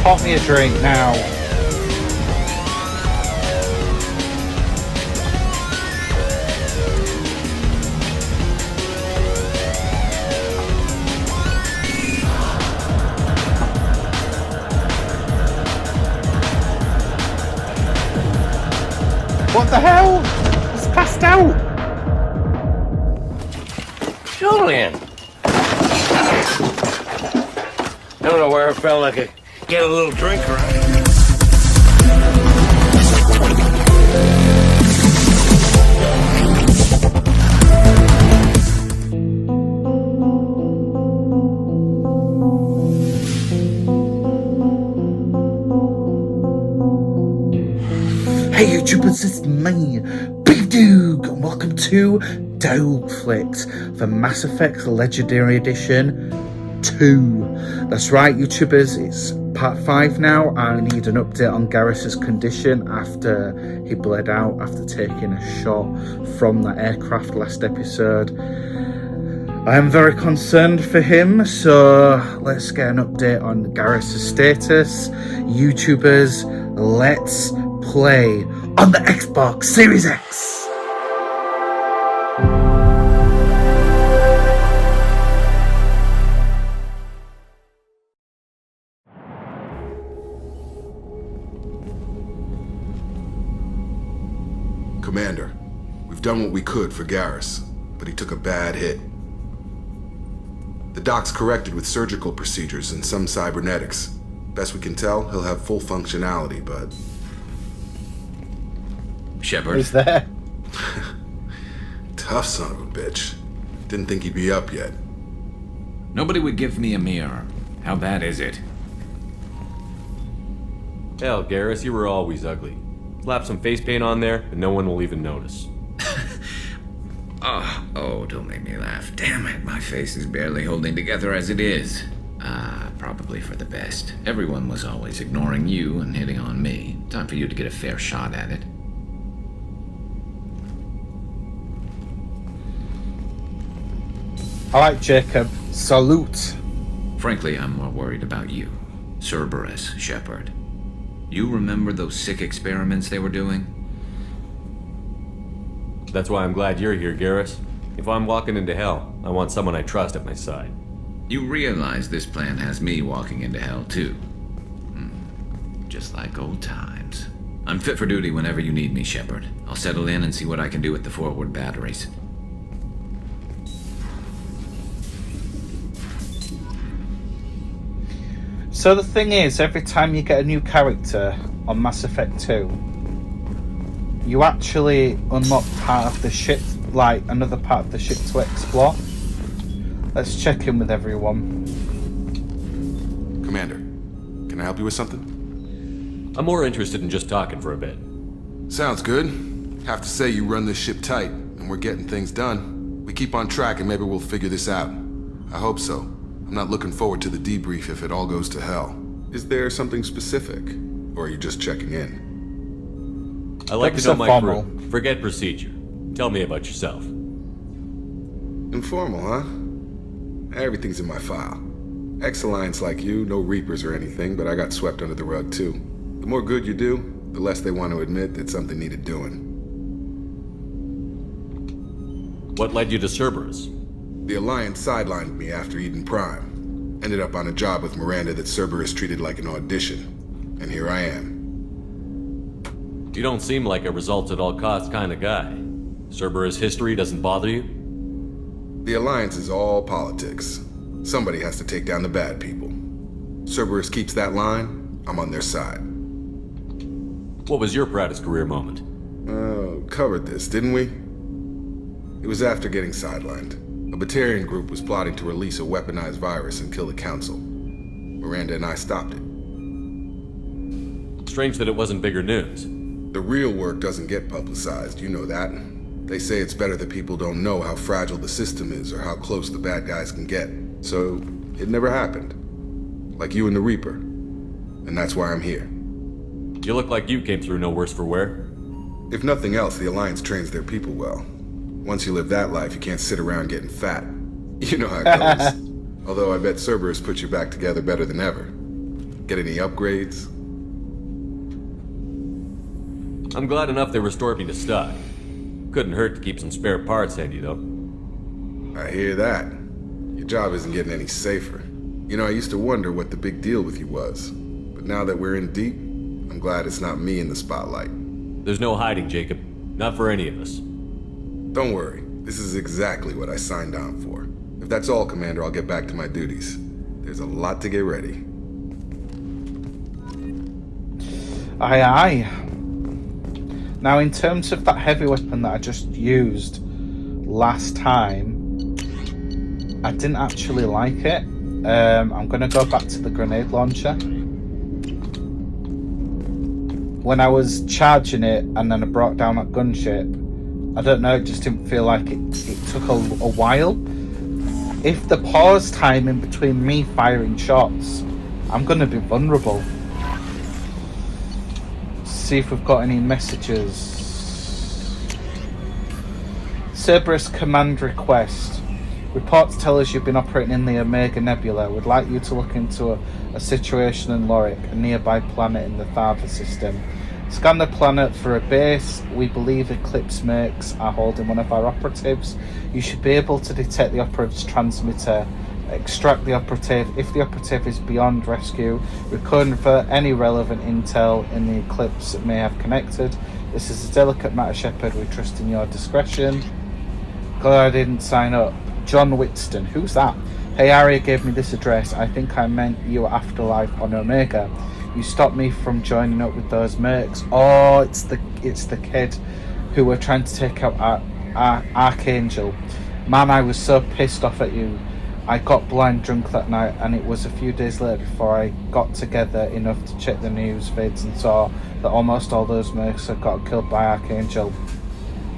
Pop me a drink now. What the hell? He's passed out. Julian! I don't know where I felt like I could get a little drink around here. Hey YouTubers, it's me, BeevDawg, and welcome to Dawg Flix for Mass Effect Legendary Edition 2. That's right YouTubers, it's part 5 now. I need an update on Garrus's condition after he bled out after taking a shot from that aircraft last episode. I am very concerned for him, so let's get an update on Garrus's status. YouTubers, let's play on the Xbox Series X. Commander, we've done what we could for Garrus, but he took a bad hit. The doc's corrected with surgical procedures and some cybernetics. Best we can tell, he'll have full functionality, but... Shepard. Who's there? Tough son of a bitch. Didn't think he'd be up yet. Nobody would give me a mirror. How bad is it? Hell, Garrus, you were always ugly. Slap some face paint on there, and no one will even notice. Oh, don't make me laugh. Damn it, my face is barely holding together as it is. Probably for the best. Everyone was always ignoring you and hitting on me. Time for you to get a fair shot at it. Alright Jacob, salute. Frankly, I'm more worried about you. Cerberus, Shepard. You remember those sick experiments they were doing? That's why I'm glad you're here, Garrus. If I'm walking into hell, I want someone I trust at my side. You realize this plan has me walking into hell, too. Just like old times. I'm fit for duty whenever you need me, Shepard. I'll settle in and see what I can do with the forward batteries. So the thing is, every time you get a new character on Mass Effect 2, you actually unlock part of the ship, like another part of the ship to explore. Let's check in with everyone. Commander, can I help you with something? I'm more interested in just talking for a bit. Sounds good. Have to say you run this ship tight, and we're getting things done. We keep on track and maybe we'll figure this out. I hope so. I'm not looking forward to the debrief if it all goes to hell. Is there something specific? Or are you just checking in? I like to That's know so my formal. crew. Forget procedure. Tell me about yourself. Informal, huh? Everything's in my file. Ex-Alliance like you, no Reapers or anything, but I got swept under the rug too. The more good you do, the less they want to admit that something needed doing. What led you to Cerberus? The Alliance sidelined me after Eden Prime. Ended up on a job with Miranda that Cerberus treated like an audition. And here I am. You don't seem like a results at all costs kind of guy. Cerberus history doesn't bother you? The Alliance is all politics. Somebody has to take down the bad people. Cerberus keeps that line, I'm on their side. What was your proudest career moment? Covered this, didn't we? It was after getting sidelined. A Batarian group was plotting to release a weaponized virus and kill the Council. Miranda and I stopped it. Strange that it wasn't bigger news. The real work doesn't get publicized, you know that. They say it's better that people don't know how fragile the system is or how close the bad guys can get. So, it never happened. Like you and the Reaper. And that's why I'm here. You look like you came through no worse for wear. If nothing else, the Alliance trains their people well. Once you live that life, you can't sit around getting fat. You know how it goes. Although I bet Cerberus put you back together better than ever. Get any upgrades? I'm glad enough they restored me to stock. Couldn't hurt to keep some spare parts handy, though. I hear that. Your job isn't getting any safer. You know, I used to wonder what the big deal with you was. But now that we're in deep, I'm glad it's not me in the spotlight. There's no hiding, Jacob. Not for any of us. Don't worry. This is exactly what I signed on for. If that's all, Commander, I'll get back to my duties. There's a lot to get ready. Aye, aye. Now, in terms of that heavy weapon that I just used last time, I didn't actually like it. I'm going to go back to the grenade launcher. When I was charging it and then I brought down that gunship, I don't know, it just didn't feel like it took a while. If the pause time in between me firing shots, I'm going to be vulnerable. See if we've got any messages. Cerberus command request. Reports tell us you've been operating in the Omega Nebula. We'd like you to look into a situation in Lorik, a nearby planet in the Thava system. Scan the planet for a base. We believe Eclipse Mercs are holding one of our operatives. You should be able to detect the operative's transmitter. Extract the operative. If the operative is beyond rescue, recover any relevant intel in the Eclipse that may have connected. This is a delicate matter, Shepard. We trust in your discretion. Glad I didn't sign up. John Whitston. Who's that? Hey, Aria gave me this address. I think I meant you Afterlife on Omega. You stopped me from joining up with those mercs. Oh, it's the kid who were trying to take out our Archangel. Man, I was so pissed off at you. I got blind drunk that night, and it was a few days later before I got together enough to check the news feeds and saw that almost all those mercs had got killed by Archangel.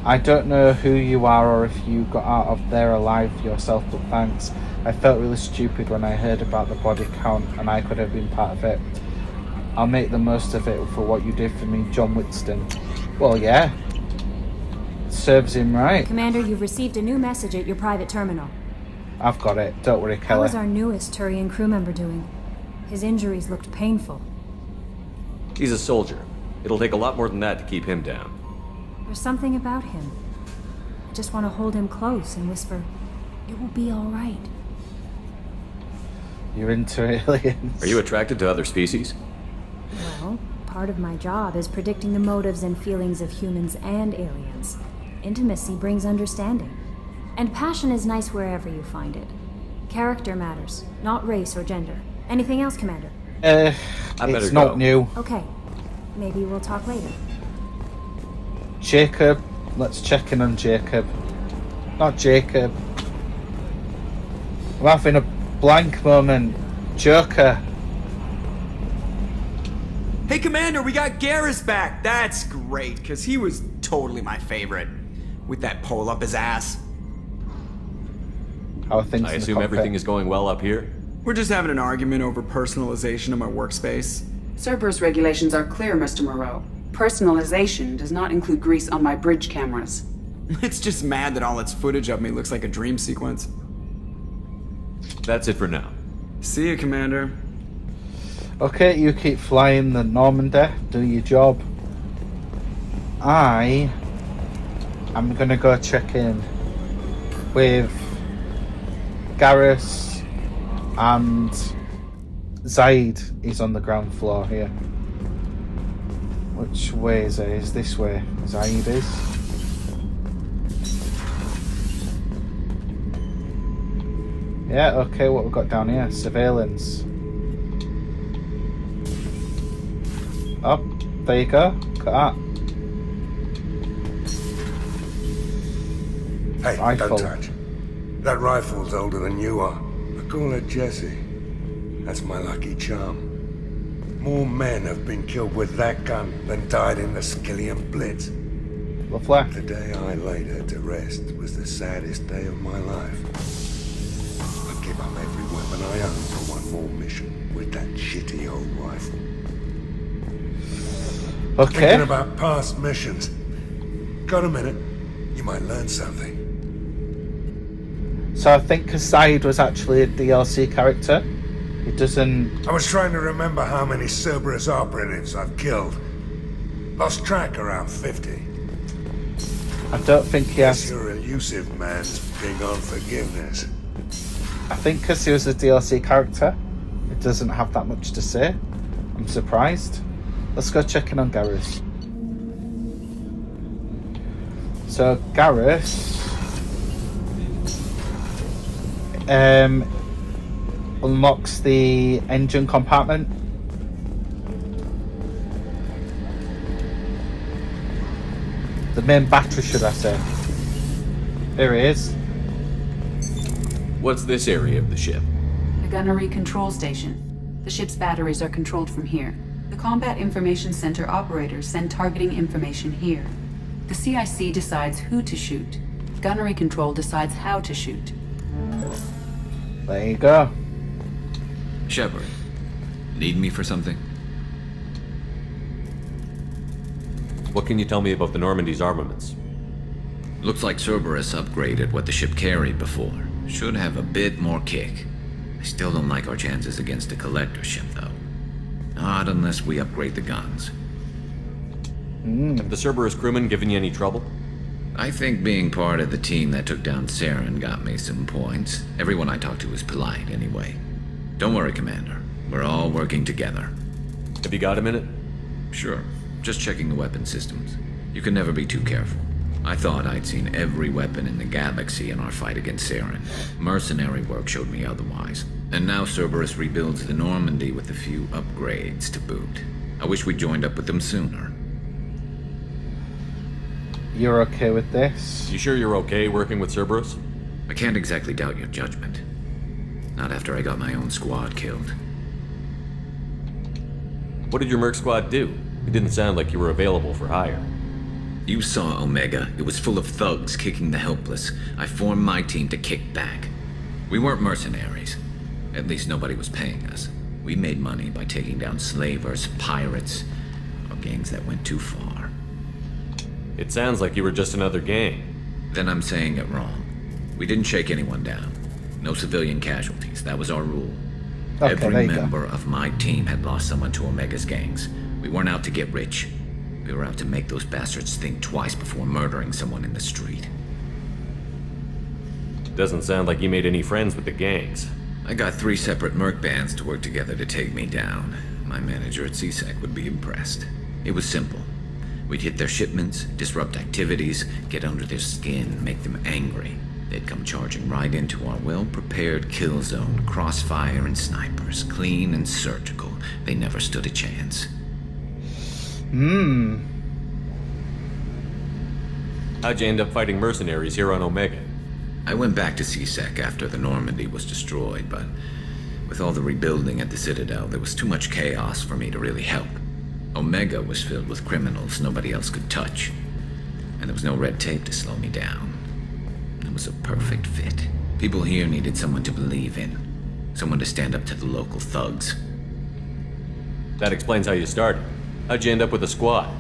I don't know who you are or if you got out of there alive yourself, but thanks. I felt really stupid when I heard about the body count, and I could have been part of it. I'll make the most of it for what you did for me, John Whitston. Well, yeah. Serves him right. Commander, you've received a new message at your private terminal. I've got it. Don't worry, Kelly. How is our newest Turian crew member doing? His injuries looked painful. He's a soldier. It'll take a lot more than that to keep him down. There's something about him. I just want to hold him close and whisper, it will be all right. You're into aliens. Are you attracted to other species? Well, part of my job is predicting the motives and feelings of humans and aliens. Intimacy brings understanding. And passion is nice wherever you find it. Character matters, not race or gender. Anything else, Commander? It's not new. Okay. Maybe we'll talk later. Jacob. Let's check in on Jacob. Not Jacob. I'm having a blank moment. Joker. Hey, Commander, we got Garrus back. That's great, because he was totally my favorite. With that pole up his ass. How are things I in the assume cockpit? everything is going well up here? We're just having an argument over personalization of my workspace. Cerberus regulations are clear, Mr. Moreau. Personalization does not include grease on my bridge cameras. It's just mad that all its footage of me looks like a dream sequence. That's it for now. See you, Commander. Okay, you keep flying the Normandy. Do your job. I'm gonna go check in with Garrus and Zaid. Is on the ground floor here. Which way is it? Is this way Zaid is? Yeah, okay, what we've got down here? Surveillance. Oh, there you go. Look at that. Hey, Rifle. don't touch. That rifle's older than you are. I call it Jesse. That's my lucky charm. More men have been killed with that gun than died in the Skillian Blitz. Lovely. The day I laid her to rest was the saddest day of my life. I'd give up every weapon I own for one more mission with that shitty old rifle. Okay. Thinking about past missions. Got a minute? You might learn something. So I think Zaid was actually a DLC character. It doesn't... I was trying to remember how many Cerberus operatives I've killed. Lost track around 50. I don't think he Guess has... your elusive man's big on forgiveness. I think because he was a DLC character, it doesn't have that much to say. I'm surprised. Let's go check in on Garrus. So, Garrus... unlocks the engine compartment. The main battery, should I say. Here it is. What's this area of the ship? The gunnery control station. The ship's batteries are controlled from here. The Combat Information Center operators send targeting information here. The CIC decides who to shoot. Gunnery control decides how to shoot. There you go. Shepard, need me for something? What can you tell me about the Normandy's armaments? Looks like Cerberus upgraded what the ship carried before. Should have a bit more kick. I still don't like our chances against a collector ship, though. Not unless we upgrade the guns. Have the Cerberus crewmen given you any trouble? I think being part of the team that took down Saren got me some points. Everyone I talked to was polite, anyway. Don't worry, Commander. We're all working together. Have you got a minute? Sure. Just checking the weapon systems. You can never be too careful. I thought I'd seen every weapon in the galaxy in our fight against Saren. Mercenary work showed me otherwise. And now Cerberus rebuilds the Normandy with a few upgrades to boot. I wish we'd joined up with them sooner. You're okay with this? You sure you're okay working with Cerberus? I can't exactly doubt your judgment. Not after I got my own squad killed. What did your merc squad do? It didn't sound like you were available for hire. You saw Omega. It was full of thugs kicking the helpless. I formed my team to kick back. We weren't mercenaries. At least nobody was paying us. We made money by taking down slavers, pirates, or gangs that went too far. It sounds like you were just another gang. Then I'm saying it wrong. We didn't shake anyone down. No civilian casualties. That was our rule. Okay, there Every you go. member of my team had lost someone to Omega's gangs. We weren't out to get rich. We were out to make those bastards think twice before murdering someone in the street. Doesn't sound like you made any friends with the gangs. I got 3 separate merc bands to work together to take me down. My manager at CSEC would be impressed. It was simple. We'd hit their shipments, disrupt activities, get under their skin, make them angry. They'd come charging right into our well-prepared kill zone, crossfire and snipers, clean and surgical. They never stood a chance. How'd you end up fighting mercenaries here on Omega? I went back to CSEC after the Normandy was destroyed, but with all the rebuilding at the Citadel, there was too much chaos for me to really help. Omega was filled with criminals nobody else could touch, and there was no red tape to slow me down. It was a perfect fit. People here needed someone to believe in, someone to stand up to the local thugs. That explains how you started. How'd you end up with a squad?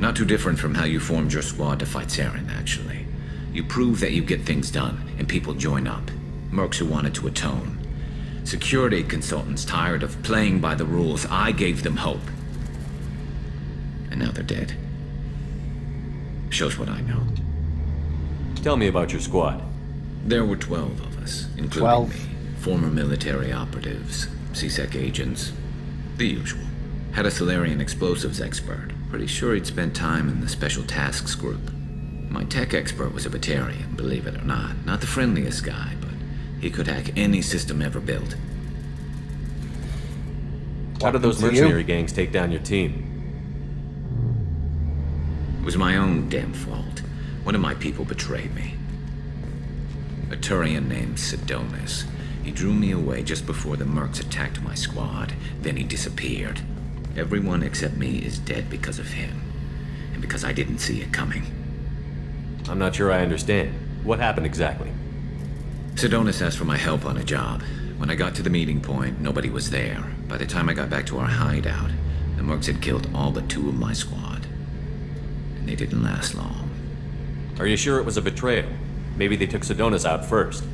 Not too different from how you formed your squad to fight Saren, actually. You prove that you get things done, and people join up. Mercs who wanted to atone. Security consultants tired of playing by the rules. I gave them hope. And now they're dead. Shows what I know. Tell me about your squad. There were 12 of us, including 12. me. Former military operatives, CSEC agents, the usual. Had a Salarian explosives expert. Pretty sure he'd spent time in the Special Tasks Group. My tech expert was a Batarian, believe it or not. Not the friendliest guy, but he could hack any system ever built. How did those Happened to you? mercenary gangs take down your team? It was my own damn fault. One of my people betrayed me. A Turian named Sidonis. He drew me away just before the mercs attacked my squad. Then he disappeared. Everyone except me is dead because of him. And because I didn't see it coming. I'm not sure I understand. What happened exactly? Sidonis asked for my help on a job. When I got to the meeting point, nobody was there. By the time I got back to our hideout, the mercs had killed all but 2 of my squad. And they didn't last long. Are you sure it was a betrayal? Maybe they took Sidonis out first.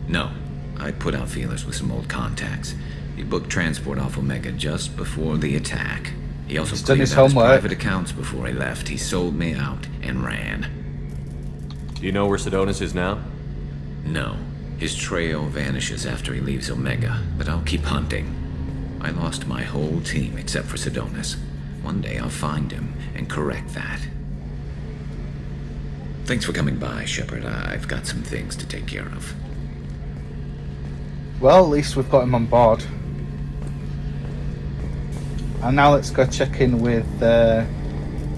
No. I put out feelers with some old contacts. He booked transport off Omega just before the attack. He also He's done cleared his out his homework. private accounts before he left. He sold me out and ran. Do you know where Sidonis is now? No. His trail vanishes after he leaves Omega, but I'll keep hunting. I lost my whole team except for Sidonis. One day I'll find him and correct that. Thanks for coming by, Shepard. I've got some things to take care of. Well, at least we've got him on board. And now let's go check in with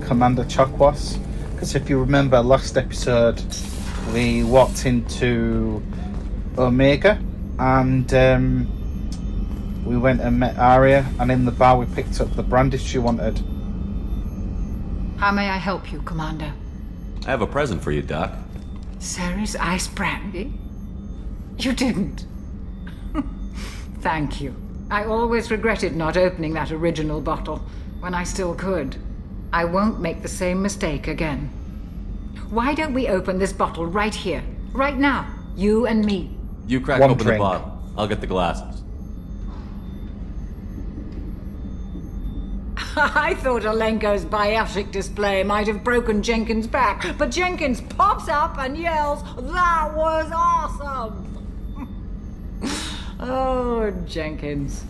Commander Chokwas. Because if you remember last episode, we walked into Omega and we went and met Aria, and in the bar we picked up the brandy she wanted. How may I help you, Commander? I have a present for you, Doc. Ceres ice brandy? You didn't. Thank you. I always regretted not opening that original bottle when I still could. I won't make the same mistake again. Why don't we open this bottle right here, right now, you and me? You crack One open drink. the bottle. I'll get the glasses. I thought Alenko's biotic display might have broken Jenkins' back, but Jenkins pops up and yells, "That was awesome!" Oh, Jenkins.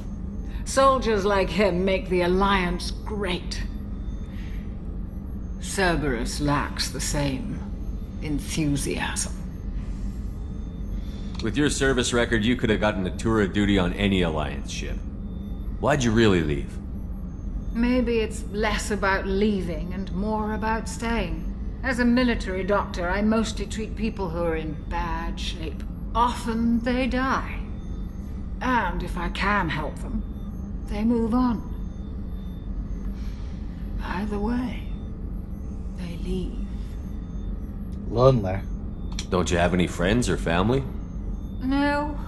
Soldiers like him make the Alliance great. Cerberus lacks the same enthusiasm. With your service record, you could have gotten a tour of duty on any Alliance ship. Why'd you really leave? Maybe it's less about leaving and more about staying. As a military doctor, I mostly treat people who are in bad shape. Often they die. And if I can help them, they move on. Either way, they leave. Lonely. Don't you have any friends or family? No,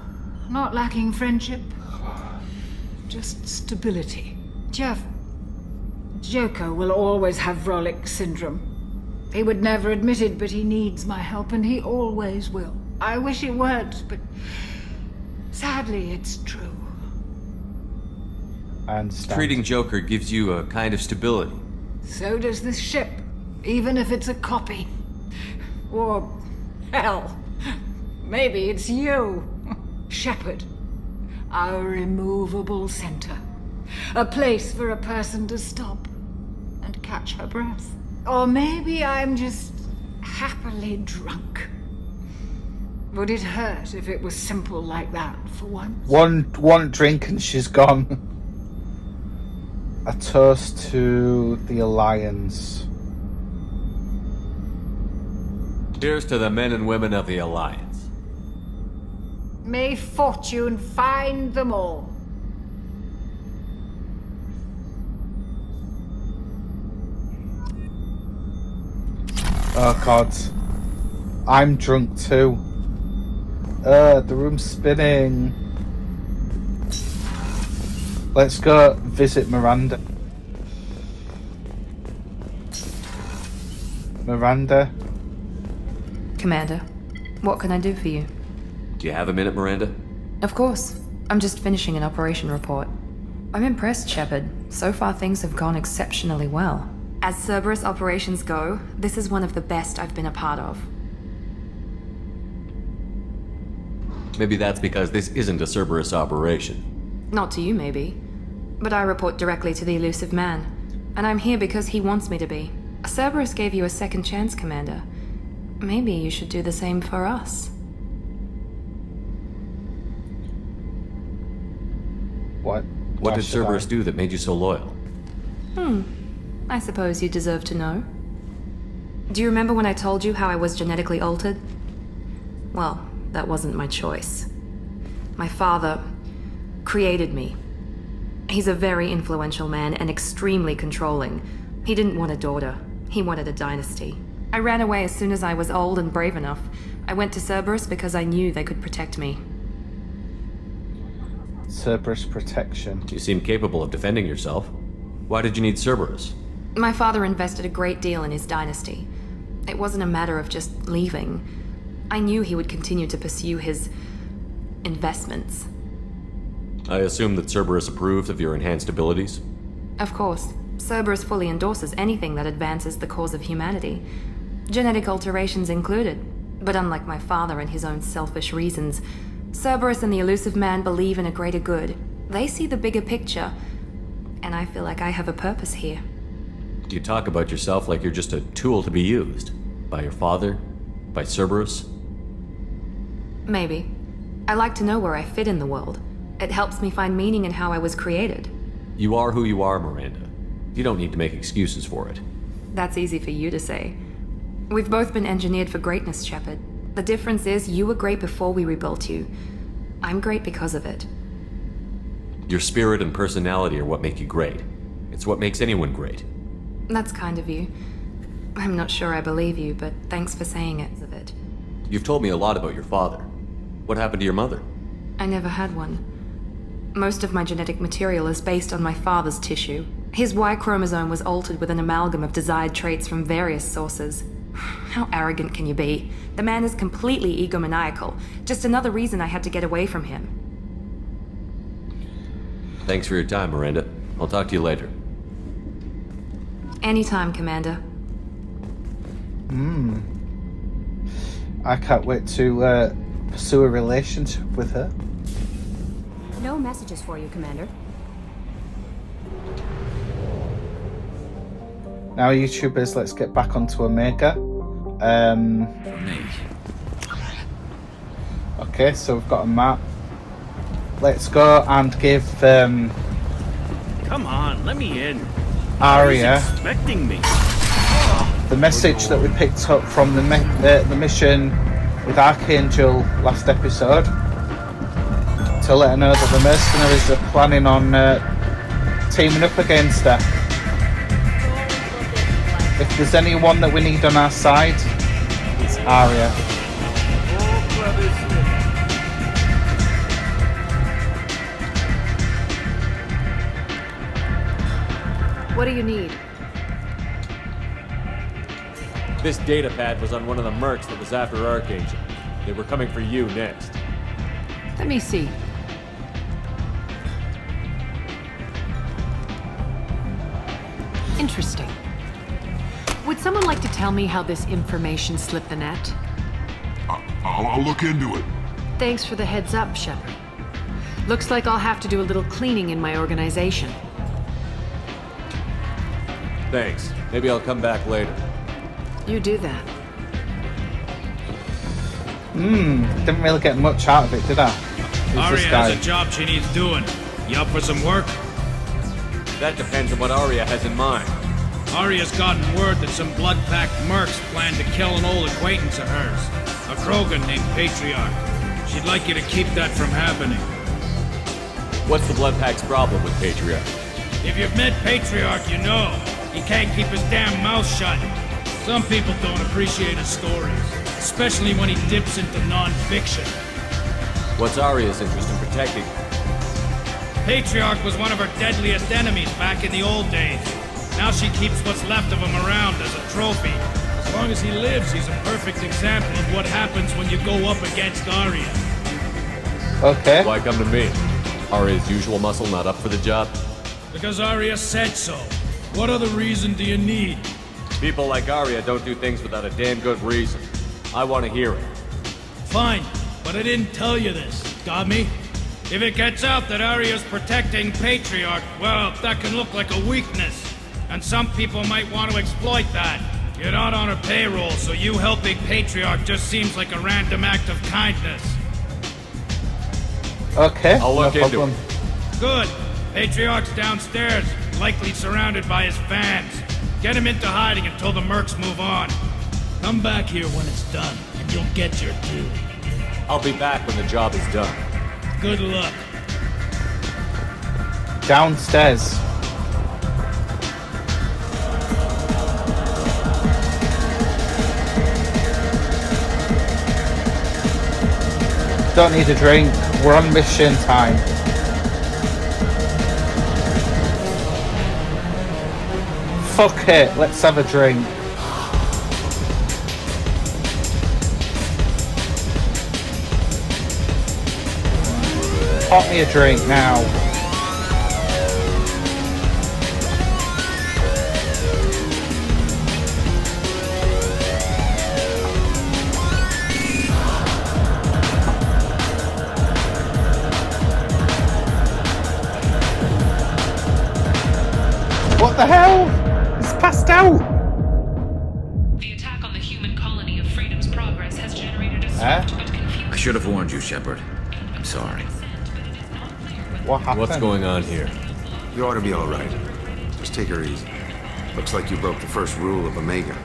not lacking friendship. Just stability. Joker will always have Vrolic syndrome. He would never admit it, but he needs my help, and he always will. I wish it weren't, but sadly, it's true. I understand. Treating Joker gives you a kind of stability. So does this ship, even if it's a copy. Or, hell, maybe it's you, Shepard. Our immovable center. A place for a person to stop and catch her breath. Or maybe I'm just happily drunk. Would it hurt if it was simple like that for once? One drink and she's gone. A toast to the Alliance. Here's to the men and women of the Alliance. May fortune find them all. Oh god. I'm drunk too. The room's spinning. Let's go visit Miranda. Miranda? Commander, what can I do for you? Do you have a minute, Miranda? Of course. I'm just finishing an operation report. I'm impressed, Shepard. So far things have gone exceptionally well. As Cerberus operations go, this is one of the best I've been a part of. Maybe that's because this isn't a Cerberus operation. Not to you, maybe. But I report directly to the elusive man. And I'm here because he wants me to be. Cerberus gave you a second chance, Commander. Maybe you should do the same for us. What? What did Cerberus do that made you so loyal? I suppose you deserve to know. Do you remember when I told you how I was genetically altered? Well, that wasn't my choice. My father created me. He's a very influential man and extremely controlling. He didn't want a daughter. He wanted a dynasty. I ran away as soon as I was old and brave enough. I went to Cerberus because I knew they could protect me. Cerberus protection. You seem capable of defending yourself. Why did you need Cerberus? My father invested a great deal in his dynasty. It wasn't a matter of just leaving. I knew he would continue to pursue his investments. I assume that Cerberus approved of your enhanced abilities? Of course. Cerberus fully endorses anything that advances the cause of humanity. Genetic alterations included. But unlike my father and his own selfish reasons, Cerberus and the Elusive Man believe in a greater good. They see the bigger picture, and I feel like I have a purpose here. Do you talk about yourself like you're just a tool to be used? By your father? By Cerberus? Maybe. I like to know where I fit in the world. It helps me find meaning in how I was created. You are who you are, Miranda. You don't need to make excuses for it. That's easy for you to say. We've both been engineered for greatness, Shepard. The difference is you were great before we rebuilt you. I'm great because of it. Your spirit and personality are what make you great. It's what makes anyone great. That's kind of you. I'm not sure I believe you, but thanks for saying it. You've told me a lot about your father. What happened to your mother? I never had one. Most of my genetic material is based on my father's tissue. His Y chromosome was altered with an amalgam of desired traits from various sources. How arrogant can you be? The man is completely egomaniacal. Just another reason I had to get away from him. Thanks for your time, Miranda. I'll talk to you later. Anytime, Commander. I can't wait to pursue a relationship with her. No messages for you, Commander. Now, YouTubers, let's get back onto Omega. Okay, so we've got a map. Let's go and give Come on, let me in. Aria He's expecting me. the message that we picked up from the mission with Archangel last episode, to let her know that the mercenaries are planning on teaming up against her. If there's anyone that we need on our side, it's Aria. What do you need? This data pad was on one of the mercs that was after Archangel. They were coming for you next. Let me see. Interesting. Would someone like to tell me how this information slipped the net? I'll look into it. Thanks for the heads up, Shepard. Looks like I'll have to do a little cleaning in my organization. Thanks. Maybe I'll come back later. You do that. Didn't really get much out of it, did I? Who's Aria this guy? has a job she needs doing. You up for some work? That depends on what Aria has in mind. Aria's gotten word that some blood-packed mercs plan to kill an old acquaintance of hers, a Krogan named Patriarch. She'd like you to keep that from happening. What's the Bloodpack's problem with Patriarch? If you've met Patriarch, you know. He can't keep his damn mouth shut. Some people don't appreciate his stories, especially when he dips into non-fiction. What's Aria's interest in protecting him? Patriarch was one of her deadliest enemies back in the old days. Now she keeps what's left of him around as a trophy. As long as he lives, he's a perfect example of what happens when you go up against Aria. Okay. Why come to me? Aria's usual muscle not up for the job? Because Aria said so. What other reason do you need? People like Aria don't do things without a damn good reason. I want to hear it. Fine, but I didn't tell you this. Got me? If it gets out that Aria's protecting Patriarch, well, that can look like a weakness. And some people might want to exploit that. You're not on her payroll, so you helping Patriarch just seems like a random act of kindness. Okay, I'll look no into problem. it. Good. Patriarch's downstairs, likely surrounded by his fans. Get him into hiding until the mercs move on. Come back here when it's done, and you'll get your due. I'll be back when the job is done. Good luck. Downstairs. Don't need a drink. We're on mission time. Fuck it. Let's have a drink. Pop me a drink now. What the hell? It's passed out. The attack on the human colony of Freedom's Progress has generated a swift but confusing... I should have warned you, Shepard. I'm sorry. What happened? What's going on here? You ought to be all right. Just take her easy. Looks like you broke the first rule of Omega.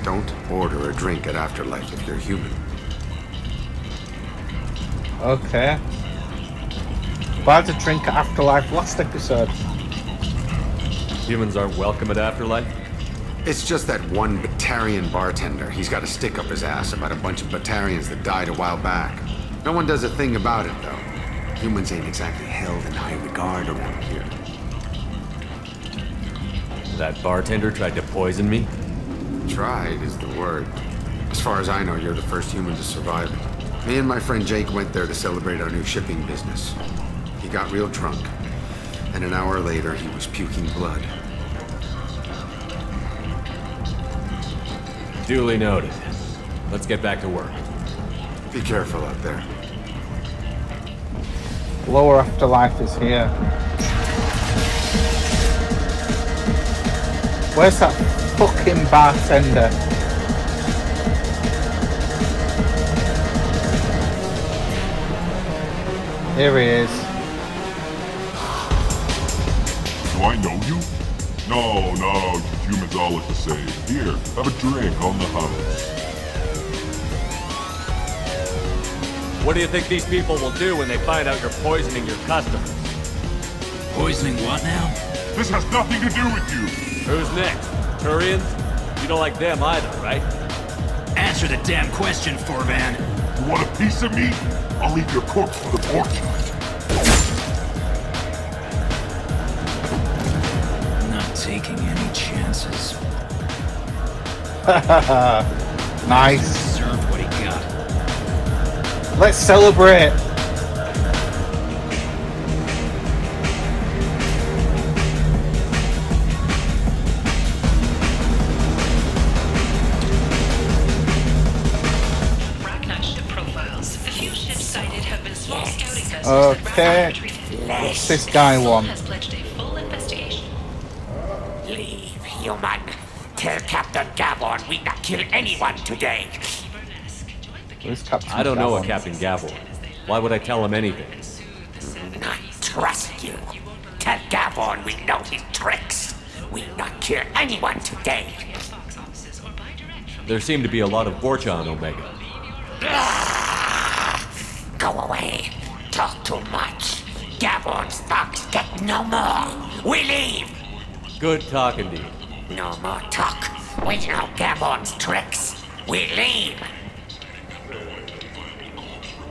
Don't order a drink at Afterlife if you're human. Okay. Why had a drink at Afterlife last episode? Humans aren't welcome at Afterlife? It's just that one Batarian bartender. He's got a stick up his ass about a bunch of Batarians that died a while back. No one does a thing about it, though. Humans ain't exactly held in high regard around here. That bartender tried to poison me? Tried is the word. As far as I know, you're the first human to survive it. Me and my friend Jake went there to celebrate our new shipping business. He got real drunk, and an hour later he was puking blood. Duly noted. Let's get back to work. Be careful out there. Lower Afterlife is here. Where's that fucking bartender? Here he is. Do I know you? No, humans all look the same. Here, have a drink on the house. What do you think these people will do when they find out you're poisoning your customers? Poisoning what now? This has nothing to do with you. Who's next? Turians? You don't like them either, right? Answer the damn question, Fovan. You want a piece of me? I'll leave your corpse for the Vorca. Not taking any chances. Nice. Deserved what he got. Let's celebrate. Okay. What's this guy want? Leave, human. Tell Captain Gavorn we not kill anyone today. Where's Captain I don't know a Gavorn? Captain Gavorn. Why would I tell him anything? Not trust you. Tell Gavorn we know his tricks. We not kill anyone today. There seem to be a lot of Vorca on Omega. Go away. Talk too much. Gavorn's thugs get no more. We leave. Good talking to you. No more talk. We know Gavorn's tricks. We leave.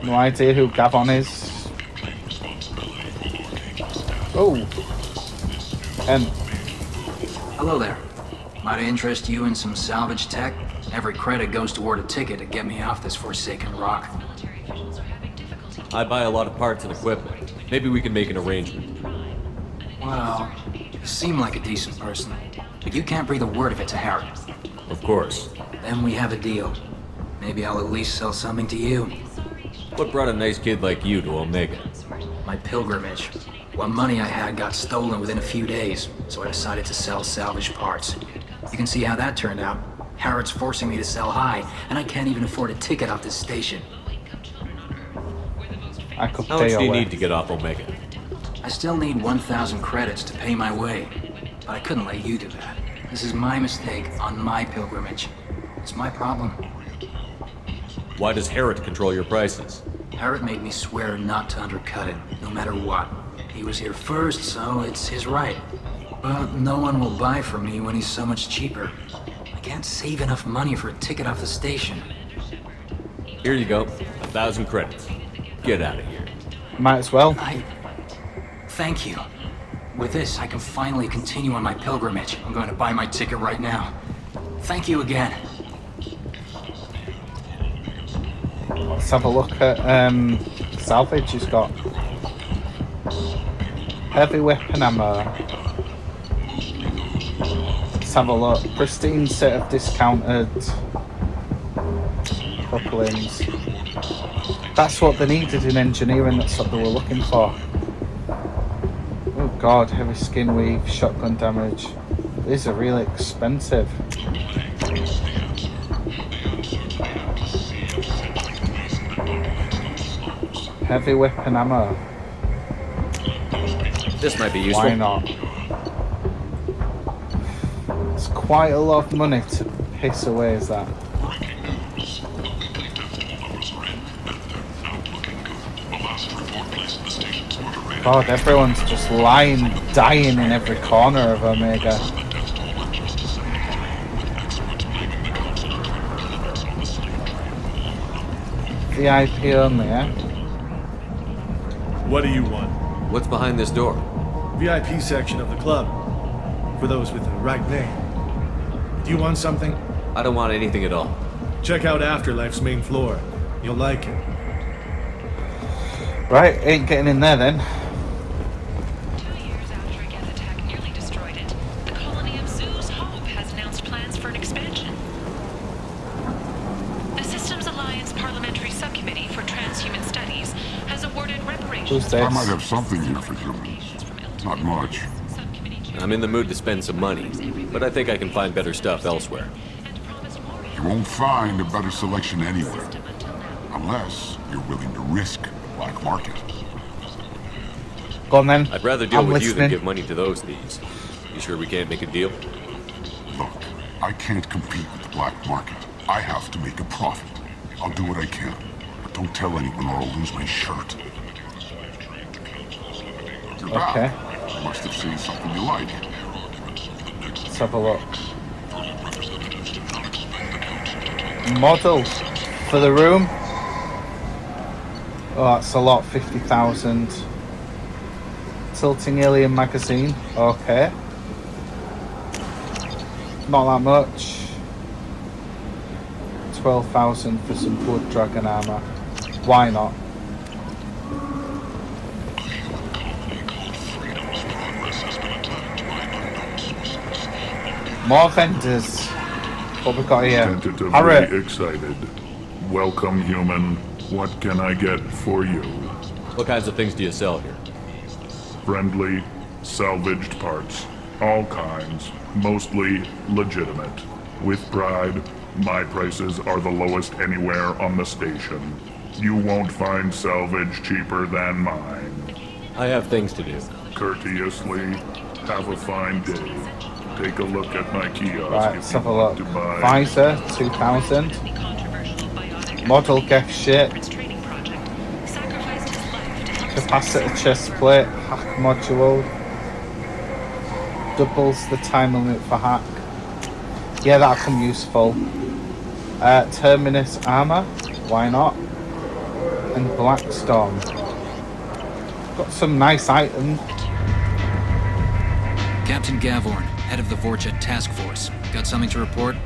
No idea who Gavorn is. Oh. And hello there. Might I interest you in some salvage tech? Every credit goes toward a ticket to get me off this forsaken rock. I buy a lot of parts and equipment. Maybe we can make an arrangement. Well, you seem like a decent person, but you can't breathe a word of it to Harry. Of course. Then we have a deal. Maybe I'll at least sell something to you. What brought a nice kid like you to Omega? My pilgrimage. What money I had got stolen within a few days, so I decided to sell salvaged parts. You can see how that turned out. Harrod's forcing me to sell high, and I can't even afford a ticket off this station. I could How pay much do you away. need to get off Omega? I still need 1,000 credits to pay my way, but I couldn't let you do that. This is my mistake on my pilgrimage. It's my problem. Why does Harrod control your prices? Harrod made me swear not to undercut it, no matter what. He was here first, so it's his right. But no one will buy from me when he's so much cheaper. I can't save enough money for a ticket off the station. Here you go. 1,000 credits. Get out of here. Might as well. Thank you. With this, I can finally continue on my pilgrimage. I'm going to buy my ticket right now. Thank you again. Let's have a look at salvage he's got. Heavy weapon ammo. Let's have a look. Pristine set of discounted couplings. That's what they needed in engineering, that's what they were looking for. Oh god, heavy skin weave, shotgun damage. These are really expensive. Heavy weapon ammo. This might be useful. Why not? It's quite a lot of money to piss away, is that? God, everyone's just lying, dying in every corner of Omega. VIP only, eh? What do you want? What's behind this door? VIP section of the club. For those with the right name. Do you want something? I don't want anything at all. Check out Afterlife's main floor. You'll like it. Right, ain't getting in there then. 2 years after a Geth attack nearly destroyed it, the colony of Zoo's Hope has announced plans for an expansion. The Systems Alliance Parliamentary Subcommittee for Transhuman Studies has awarded reparations. I might have something here for humans. Not much. I'm in the mood to spend some money, but I think I can find better stuff elsewhere. You won't find a better selection anywhere. Unless you're willing to risk the black market. Go on then. I'd rather deal I'm with you than listening. give money to those thieves. You sure we can't make a deal? Look, I can't compete with the black market. I have to make a profit. I'll do what I can. But don't tell anyone or I'll lose my shirt. You're Okay. back. You must have seen something you like. Let's have a look. Model for the room. Oh, that's a lot. 50,000. Tilting alien magazine. Okay. Not that much. 12,000 for some blood dragon armor. Why not? More vendors. What we got here? Tentatively Aria. excited. Welcome, human. What can I get for you? What kinds of things do you sell here? Friendly, salvaged parts. All kinds. Mostly legitimate. With pride, my prices are the lowest anywhere on the station. You won't find salvage cheaper than mine. I have things to do. Courteously, have a fine day. Take a look at my kiosk Right, if let's you have a want look. to buy. Visor, 2,000. Model gift shit. Capacitor chest plate, hack module. Doubles the time limit for hack. Yeah, that'll come useful. Terminus armor, why not? And Blackstorm. Got some nice items. Captain Gavorn, head of the Vorca task force. Got something to report?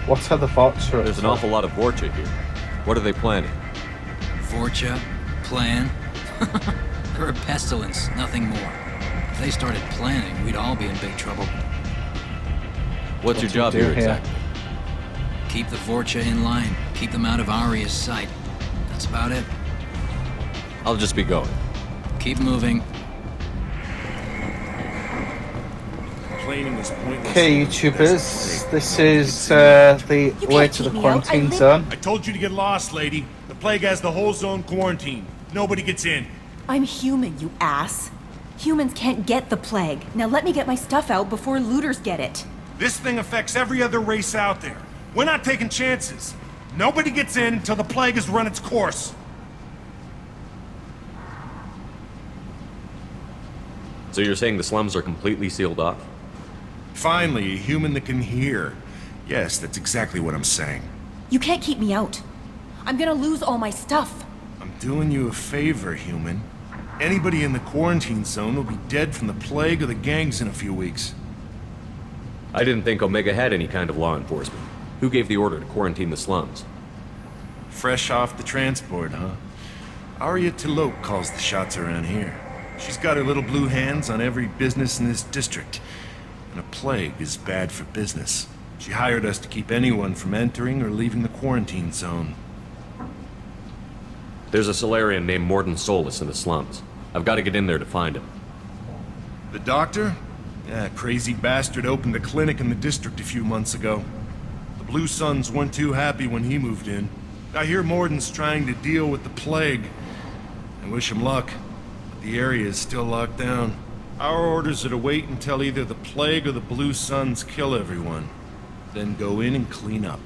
What are the Vorca? There's an awful lot of Vorca here. What are they planning? Vorca? Plan? They're a pestilence, nothing more. If they started planning, we'd all be in big trouble. What's your job here exactly? Keep the Vorca in line. Keep them out of Aria's sight. That's about it. I'll just be going. Keep moving. Okay, YouTubers, this is the way to the quarantine zone. I told you to get lost, lady. The plague has the whole zone quarantined. Nobody gets in. I'm human, you ass. Humans can't get the plague. Now let me get my stuff out before looters get it. This thing affects every other race out there. We're not taking chances. Nobody gets in until the plague has run its course. So you're saying the slums are completely sealed off? Finally, a human that can hear. Yes, that's exactly what I'm saying. You can't keep me out. I'm gonna lose all my stuff. I'm doing you a favor, human. Anybody in the quarantine zone will be dead from the plague or the gangs in a few weeks. I didn't think Omega had any kind of law enforcement. Who gave the order to quarantine the slums? Fresh off the transport, huh? Aria T'Loak calls the shots around here. She's got her little blue hands on every business in this district. And a plague is bad for business. She hired us to keep anyone from entering or leaving the quarantine zone. There's a Salarian named Mordin Solus in the slums. I've got to get in there to find him. The doctor? Yeah, crazy bastard opened a clinic in the district a few months ago. The Blue Suns weren't too happy when he moved in. I hear Mordin's trying to deal with the plague. I wish him luck, but the area is still locked down. Our orders are to wait until either the plague or the Blue Suns kill everyone. Then go in and clean up.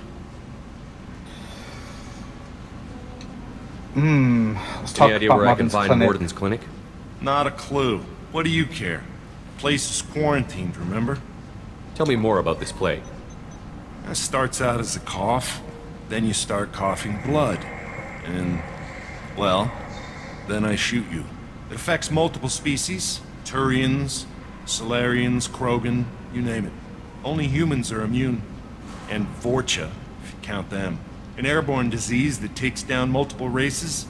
Let's talk Any idea about where I can Mordin's find clinic. Mordin's clinic? Not a clue. What do you care? The place is quarantined, remember? Tell me more about this plague. It starts out as a cough, then you start coughing blood. And, well, then I shoot you. It affects multiple species. Turians, Salarians, Krogan, you name it. Only humans are immune. And Vorca, if you count them. An airborne disease that takes down multiple races.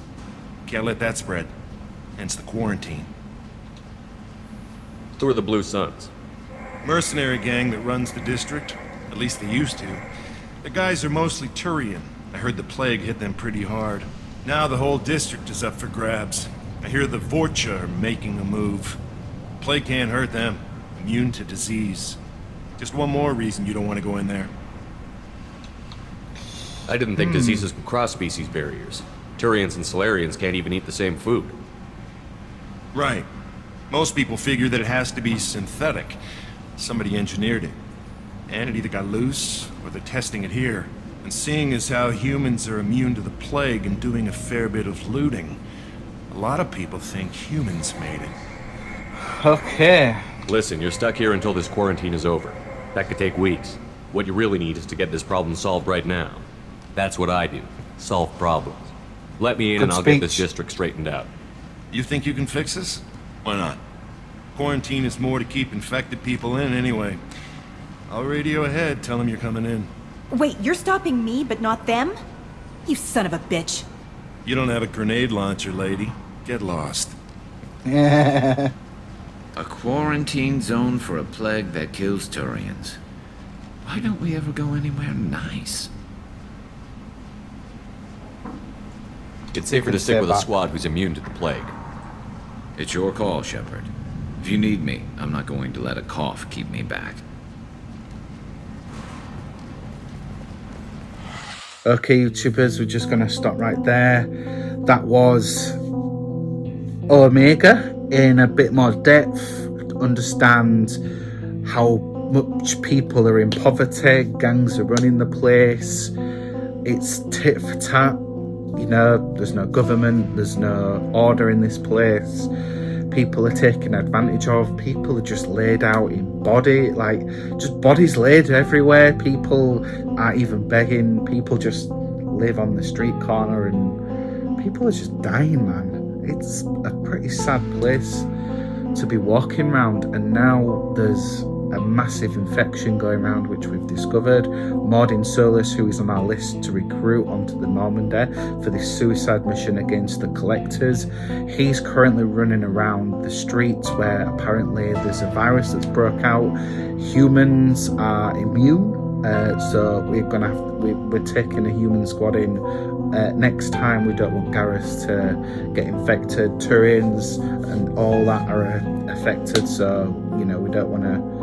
Can't let that spread. Hence the quarantine. Who are the Blue Suns? Mercenary gang that runs the district. At least they used to. The guys are mostly Turian. I heard the plague hit them pretty hard. Now the whole district is up for grabs. I hear the Vorca are making a move. Plague can't hurt them. Immune to disease. Just one more reason you don't want to go in there. I didn't think diseases could cross species barriers. Turians and Salarians can't even eat the same food. Right. Most people figure that it has to be synthetic. Somebody engineered it. And it either got loose, or they're testing it here. And seeing as how humans are immune to the plague and doing a fair bit of looting, a lot of people think humans made it. Okay. Listen, you're stuck here until this quarantine is over. That could take weeks. What you really need is to get this problem solved right now. That's what I do. Solve problems. Let me in and I'll get this district straightened out. You think you can fix this? Why not? Quarantine is more to keep infected people in anyway. I'll radio ahead, tell them you're coming in. Wait, you're stopping me, but not them? You son of a bitch. You don't have a grenade launcher, lady. Get lost. A quarantine zone for a plague that kills Turians. Why don't we ever go anywhere nice? It's safer to stick with a squad who's immune to the plague. It's your call, Shepard. If you need me, I'm not going to let a cough keep me back. Okay, YouTubers, we're just going to stop right there. That was Omega in a bit more depth. Understand how much people are in poverty, gangs are running the place. It's tit for tat. You know, there's no government, there's no order in this place. People are taken advantage of. People are just laid out in body, like just bodies laid everywhere. People aren't even begging. People just live on the street corner and people are just dying, man. It's a pretty sad place to be walking around, and now there's a massive infection going around, which we've discovered. Mordin Solus, who is on our list to recruit onto the Normandy for this suicide mission against the Collectors, he's currently running around the streets where apparently there's a virus that's broke out. Humans are immune, so we're taking a human squad in. Next time, we don't want Garrus to get infected. Turians and all that are affected, so you know, we don't want to.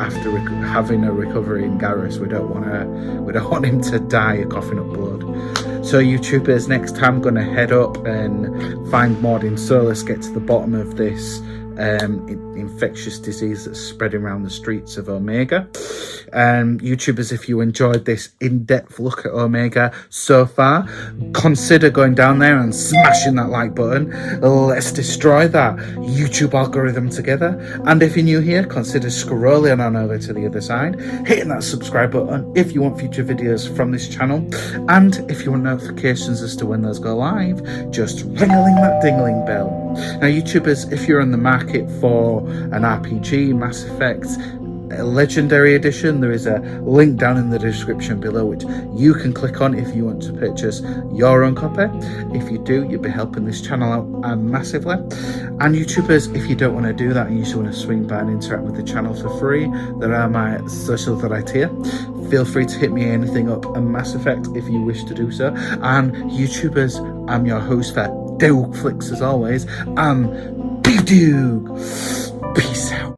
After having a recovery in Garrus, we don't want him to die coughing up blood. So YouTubers, next time I'm going to head up and find Mordin Solus, get to the bottom of this infectious disease that's spreading around the streets of Omega. YouTubers, if you enjoyed this in-depth look at Omega so far, consider going down there and smashing that like button. Let's destroy that YouTube algorithm together. And if you're new here, consider scrolling on over to the other side, hitting that subscribe button if you want future videos from this channel. And if you want notifications as to when those go live, just ring-a-ling that ding-a-ling bell. Now YouTubers, if you're in the market for an RPG, Mass Effect, Legendary Edition, there is a link down in the description below which you can click on if you want to purchase your own copy. If you do, you'll be helping this channel out massively. And YouTubers, if you don't want to do that and you just want to swing by and interact with the channel for free, there are my socials right here. Feel free to hit me anything up on Mass Effect if you wish to do so. And YouTubers, I'm your host for Dawg Flix as always. I'm BeevDawg. Peace out.